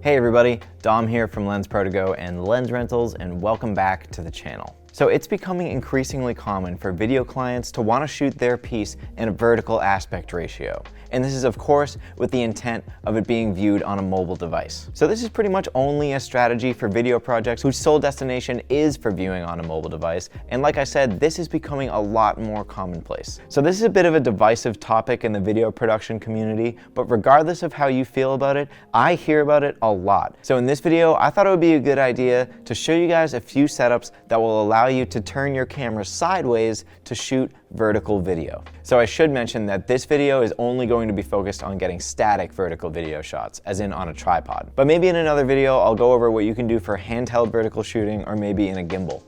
Hey everybody, Dom here from Lensprotogo and Lens Rentals, and welcome back to the channel. So it's becoming increasingly common for video clients to want to shoot their piece in a vertical aspect ratio. And this is of course with the intent of it being viewed on a mobile device. So this is pretty much only a strategy for video projects whose sole destination is for viewing on a mobile device. And like I said, this is becoming a lot more commonplace. So this is a bit of a divisive topic in the video production community, but regardless of how you feel about it, I hear about it a lot. So in this video, I thought it would be a good idea to show you guys a few setups that will allow you to turn your camera sideways to shoot vertical video. So I should mention that this video is only going to be focused on getting static vertical video shots, as in on a tripod. But maybe in another video, I'll go over what you can do for handheld vertical shooting or maybe in a gimbal.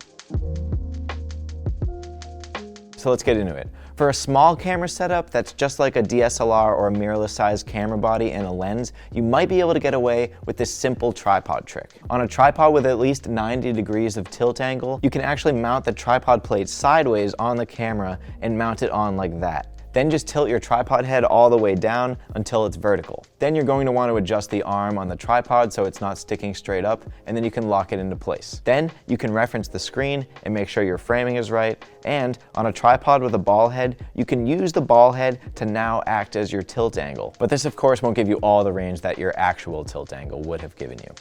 So let's get into it. For a small camera setup that's just like a DSLR or a mirrorless sized camera body and a lens, you might be able to get away with this simple tripod trick. On a tripod with at least 90 degrees of tilt angle, you can actually mount the tripod plate sideways on the camera and mount it on like that. Then just tilt your tripod head all the way down until it's vertical. Then you're going to want to adjust the arm on the tripod so it's not sticking straight up, and then you can lock it into place. Then you can reference the screen and make sure your framing is right, and on a tripod with a ball head, you can use the ball head to now act as your tilt angle. But this of course won't give you all the range that your actual tilt angle would have given you.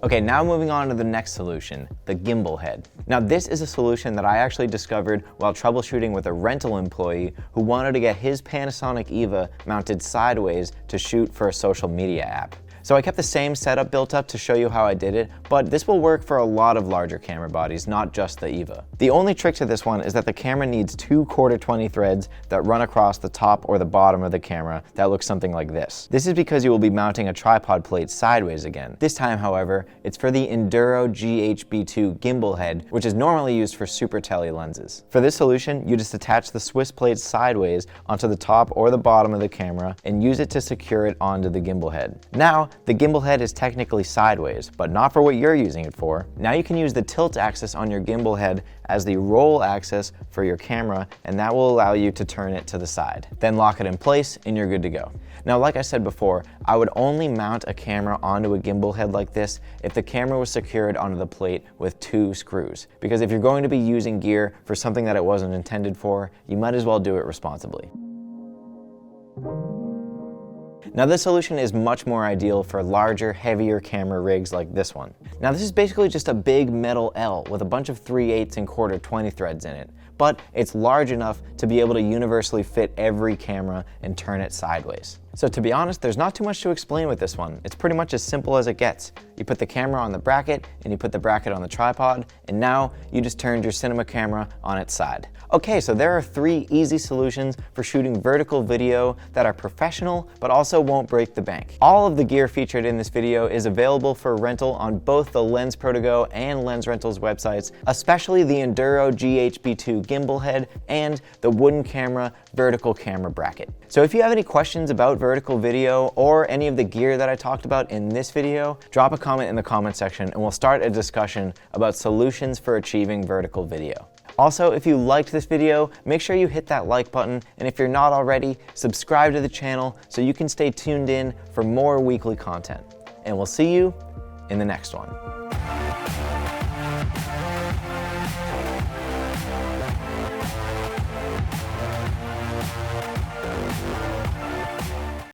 Okay, now moving on to the next solution, the Gimbal Head. Now this is a solution that I actually discovered while troubleshooting with a rental employee who wanted to get his Panasonic EVA mounted sideways to shoot for a social media app. So I kept the same setup built up to show you how I did it, but this will work for a lot of larger camera bodies, not just the EVA. The only trick to this one is that the camera needs two 1/4-20 threads that run across the top or the bottom of the camera that looks something like this. This is because you will be mounting a tripod plate sideways again. This time, however, it's for the Enduro GHB2 gimbal head, which is normally used for super tele lenses. For this solution, you just attach the Swiss plate sideways onto the top or the bottom of the camera and use it to secure it onto the gimbal head. Now, the gimbal head is technically sideways, but not for what you're using it for. Now you can use the tilt axis on your gimbal head as the roll axis for your camera, and that will allow you to turn it to the side. Then lock it in place and you're good to go. Now, like I said before, I would only mount a camera onto a gimbal head like this if the camera was secured onto the plate with 2 screws. Because if you're going to be using gear for something that it wasn't intended for, you might as well do it responsibly. Now this solution is much more ideal for larger, heavier camera rigs like this one. Now this is basically just a big metal L with a bunch of 3/8 and 1/4-20 threads in it, but it's large enough to be able to universally fit every camera and turn it sideways. So to be honest, there's not too much to explain with this one. It's pretty much as simple as it gets. You put the camera on the bracket and you put the bracket on the tripod, and now you just turned your cinema camera on its side. Okay, so there are 3 easy solutions for shooting vertical video that are professional but also won't break the bank. All of the gear featured in this video is available for rental on both the Lensprotogo and Lens Rentals websites, especially the Enduro GHB2 gimbal head and the wooden camera vertical camera bracket. So if you have any questions about vertical video or any of the gear that I talked about in this video, drop a comment in the comment section and we'll start a discussion about solutions for achieving vertical video. Also, if you liked this video, make sure you hit that like button, and if you're not already, subscribe to the channel so you can stay tuned in for more weekly content. And we'll see you in the next one.